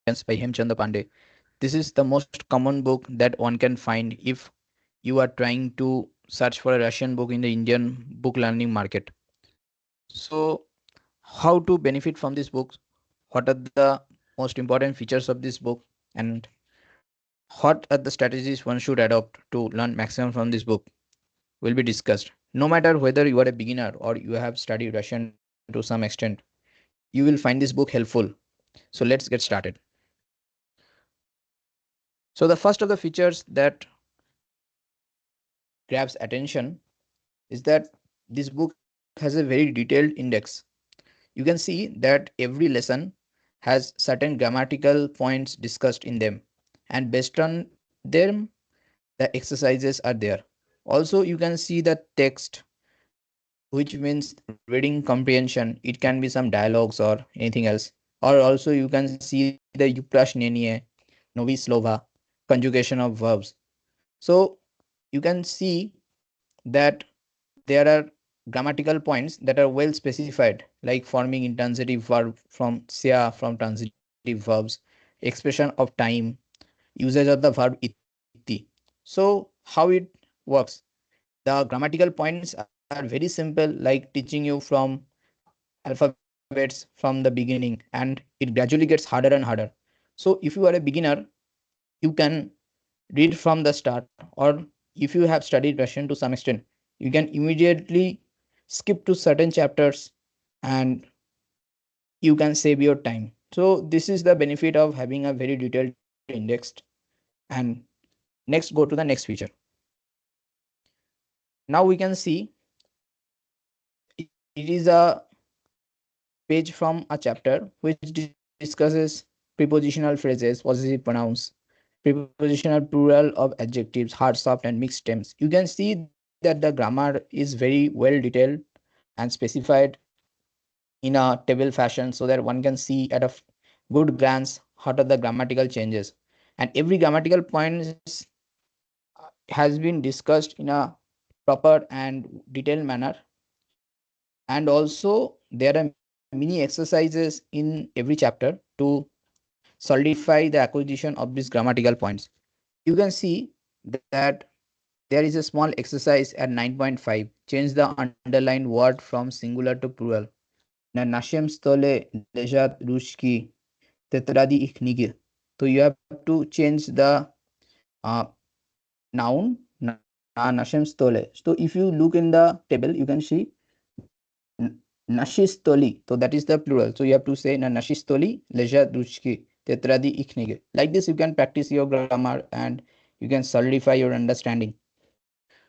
by Hem Chandra Pandey. This is the most common book that one can find if you are trying to search for a Russian book in the Indian book learning market. So, how to benefit from this book? What are the most important features of this book? And what are the strategies one should adopt to learn maximum from this book? Will be discussed. No matter whether you are a beginner or you have studied Russian to some extent, you will find this book helpful. So, let's get started. So, the first of the features that grabs attention is that this book has a very detailed index. You can see that every lesson has certain grammatical points discussed in them, and based on them, the exercises are there. Also, you can see the text, which means reading comprehension. It can be some dialogues or anything else. Or also, you can see the uprashneniye, novi slova, conjugation of verbs. So, you can see that there are grammatical points that are well specified, like forming intransitive verb from sia from transitive verbs, expression of time, usage of the verb itti. So, how it works? The grammatical points are very simple, like teaching you from alphabets from the beginning, and it gradually gets harder and harder. So, if you are a beginner, you can read from the start, or if you have studied Russian to some extent, you can immediately skip to certain chapters and you can save your time. So this is the benefit of having a very detailed index. And next, go to the next feature. Now we can see it is a page from a chapter which discusses prepositional phrases, possessive pronouns, prepositional plural of adjectives, hard, soft, and mixed tense. You can see that the grammar is very well detailed and specified in a table fashion so that one can see at a good glance what are the grammatical changes. And every grammatical point has been discussed in a proper and detailed manner. And also, there are many exercises in every chapter to solidify the acquisition of these grammatical points. You can see that there is a small exercise at 9.5. Change the underlined word from singular to plural. Na nashem stole lejat rushki tetradi ikhnige. So you have to change the noun na nashem stole. So if you look in the table, you can see nashistoli. So that is the plural. So you have to say na nashistoli lejat rushki tetradi ikhnige. Like this, you can practice your grammar and you can solidify your understanding.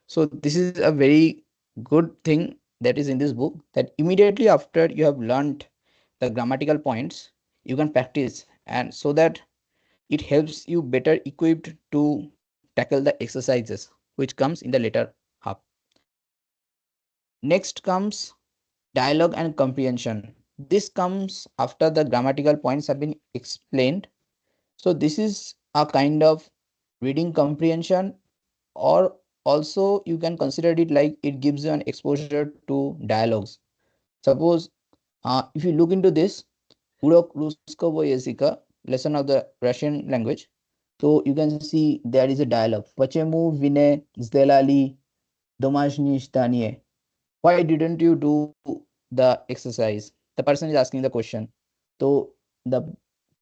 So this is a very good thing that is in this book, that immediately after you have learned the grammatical points, you can practice, and so that it helps you better equipped to tackle the exercises which comes in the later half. Next comes dialogue and comprehension. This comes after the grammatical points have been explained. So this is a kind of reading comprehension, or also you can consider it like it gives you an exposure to dialogues. Suppose if you look into this Urok Ruskovo Jezika lesson of the Russian language, so you can see there is a dialogue. Почему вы сделали домашнее задание? Why didn't you do the exercise? The person is asking the question. So the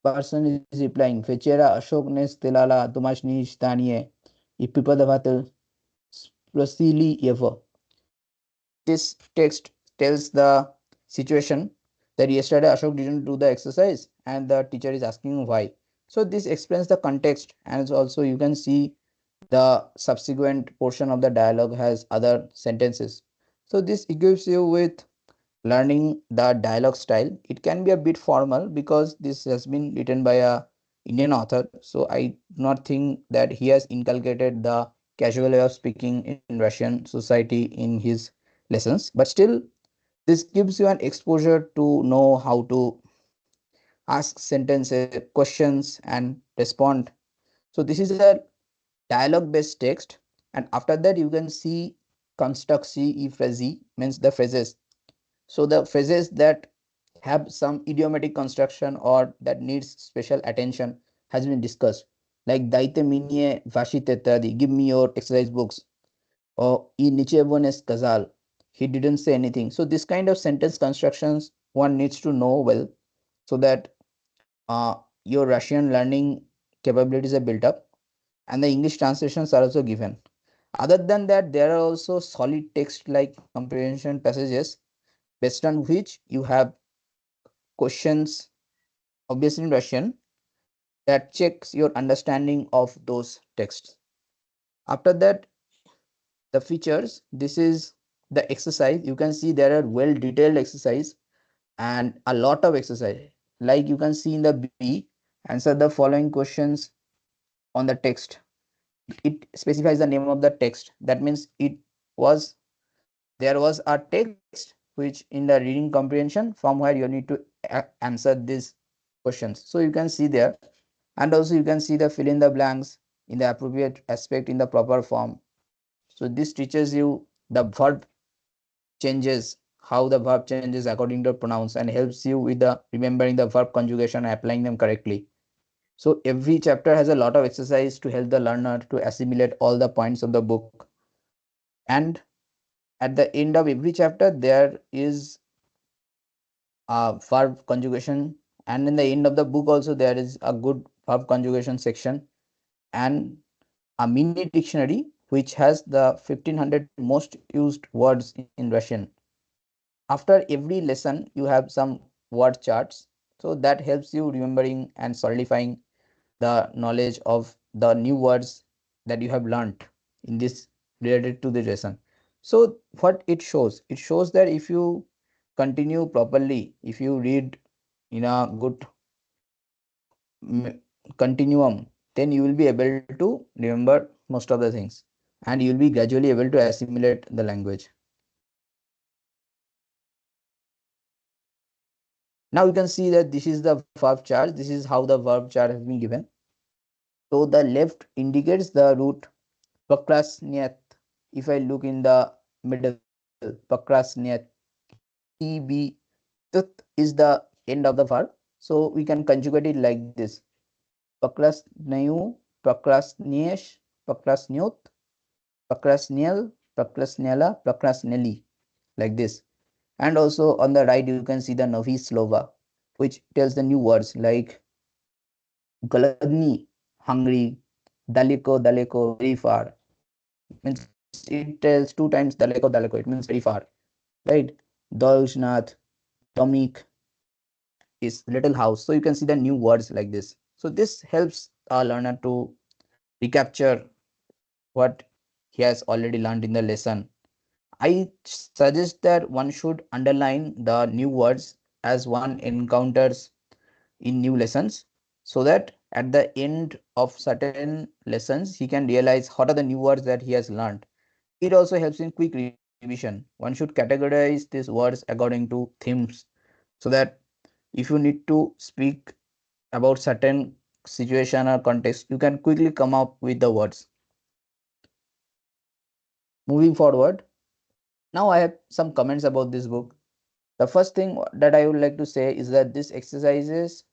person is replying, Večera Ashok ne сделала домашнее задание и преподаватель sпросили его. This text tells the situation that yesterday Ashok didn't do the exercise and the teacher is asking why. So this explains the context, and also you can see the subsequent portion of the dialogue has other sentences. So this equips you with learning the dialogue style. It can be a bit formal because this has been written by a Indian author. So I do not think that he has inculcated the casual way of speaking in Russian society in his lessons. But still, this gives you an exposure to know how to ask sentences, questions, and respond. So this is a dialogue based text, and after that you can see construct C, E phrase means the phrases. So the phrases that have some idiomatic construction or that needs special attention has been discussed, like daite minie vashite tadi, give me your exercise books, or e nichevones kazal, he didn't say anything. So this kind of sentence constructions one needs to know well, so that uh, your Russian learning capabilities are built up, and the English translations are also given. Other than that, there are also solid text like comprehension passages based on which you have questions, obviously in Russian, that checks your understanding of those texts. After that, the features, this is the exercise. You can see there are well detailed exercise and a lot of exercise. Like you can see in the B, answer the following questions on the text. It specifies the name of the text. That means was there was a text which in the reading comprehension from where you need to answer these questions. So you can see there, and also you can see the fill in the blanks in the appropriate aspect in the proper form. So this teaches you the verb changes, how the verb changes according to pronouns, and helps you with the remembering the verb conjugation and applying them correctly. So every chapter has a lot of exercise to help the learner to assimilate all the points of the book. And at the end of every chapter, there is a verb conjugation. And in the end of the book also, there is a good verb conjugation section and a mini dictionary which has the 1500 most used words in Russian. After every lesson, you have some word charts. So that helps you remembering and solidifying the knowledge of the new words that you have learned in this related to the lesson. So what it shows that if you continue properly, if you read in a good continuum, then you will be able to remember most of the things, and you will be gradually able to assimilate the language. Now you can see that this is the verb chart. This is how the verb chart has been given. So the left indicates the root pakrasnyat. If I look in the middle, pakrasnyat, tb, tut is the end of the verb. So we can conjugate it like this: pakrasnyu, pakrasnyesh, pakrasnyut, pakrasnyal, pakrasnyala, pakrasnyali, like this. And also on the right, you can see the novi slova, which tells the new words like galadni, hungry, daleko, daleko, very far. Means it tells two times daleko, daleko, it means very far, right? Dolshnath, domik is little house. So you can see the new words like this. So this helps a learner to recapture what he has already learned in the lesson. I suggest that one should underline the new words as one encounters in new lessons, so that at the end of certain lessons he can realize what are the new words that he has learned. It also helps in quick revision. One should categorize these words according to themes, so that if you need to speak about certain situation or context, you can quickly come up with the words. Moving forward, now I have some comments about this book. The first thing that I would like to say is that these exercises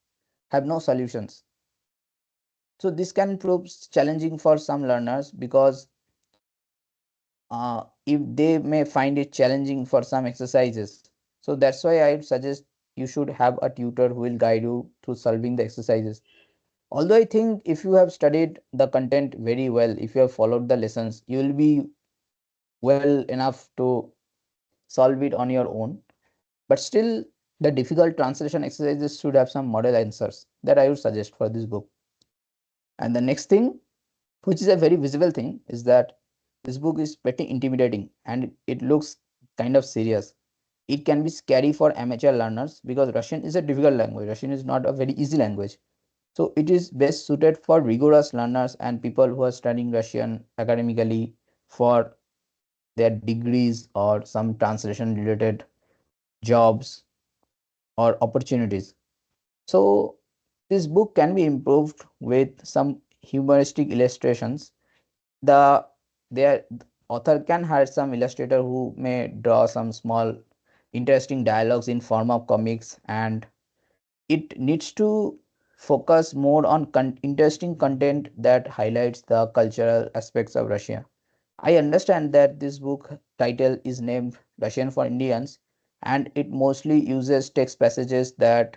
have no solutions. So this can prove challenging for some learners, because if they may find it challenging for some exercises. So that's why I would suggest you should have a tutor who will guide you through solving the exercises. Although I think if you have studied the content very well, if you have followed the lessons, you will be well enough to solve it on your own. But still, the difficult translation exercises should have some model answers that I would suggest for this book. And the next thing, which is a very visible thing, is that this book is pretty intimidating and it looks kind of serious. It can be scary for amateur learners because Russian is a difficult language. Russian is not a very easy language. So it is best suited for rigorous learners and people who are studying Russian academically for their degrees or some translation related jobs or opportunities. So this book can be improved with some humoristic illustrations. The author can hire some illustrator who may draw some small interesting dialogues in form of comics, and it needs to focus more on interesting content that highlights the cultural aspects of Russia. I understand that this book title is named Russian for Indians, and it mostly uses text passages that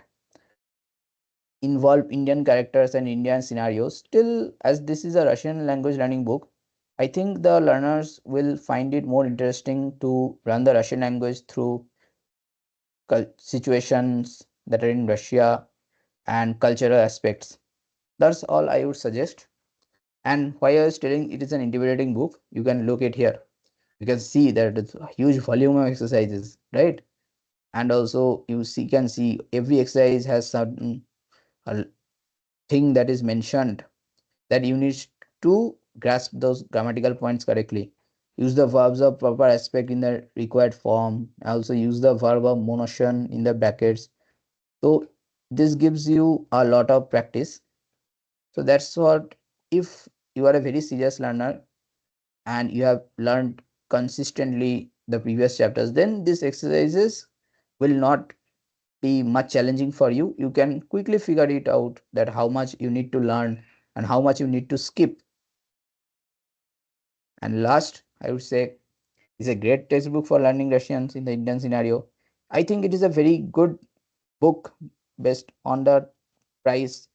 involve Indian characters and Indian scenarios. Still, as this is a Russian language learning book, I think the learners will find it more interesting to learn the Russian language through situations that are in Russia and cultural aspects. That's all I would suggest. And why I was telling it is an intimidating book, you can look it here. You can see that it's a huge volume of exercises, right? And also can see every exercise has certain uh, thing that is mentioned that you need to grasp those grammatical points correctly. Use the verbs of proper aspect in the required form. Also use the verb of monotion in the brackets. So this gives you a lot of practice. So that's what, if you are a very serious learner and you have learned consistently the previous chapters, then these exercises will not be much challenging for you. You can quickly figure it out that how much you need to learn and how much you need to skip. And last, I would say, is a great textbook for learning Russians in the Indian scenario. I think it is a very good book based on the price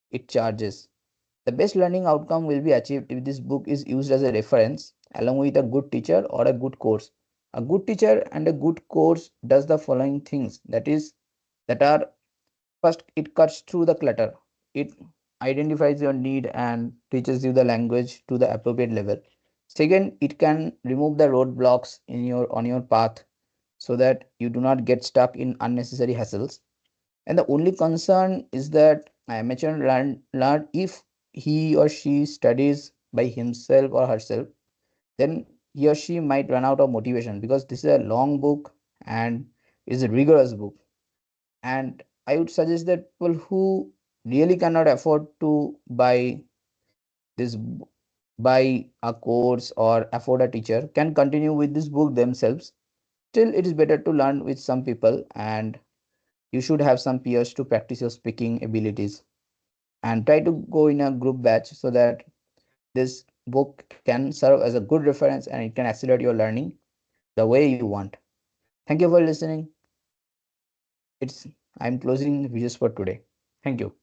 it charges. The best learning outcome will be achieved if this book is used as a reference along with a good teacher or a good course. A good teacher and a good course does the following things, that are: first, it cuts through the clutter. It identifies your need and teaches you the language to the appropriate level. Second, it can remove the roadblocks in your on your path so that you do not get stuck in unnecessary hassles. And the only concern is that amateur learn if he or she studies by himself or herself, then he or she might run out of motivation, because this is a long book and is a rigorous book. And I would suggest that people who really cannot afford to this buy a course or afford a teacher can continue with this book themselves. Still, it is better to learn with some people, and you should have some peers to practice your speaking abilities, and try to go in a group batch so that this book can serve as a good reference and it can accelerate your learning the way you want. Thank you for listening. It's I'm closing videos for today. Thank you.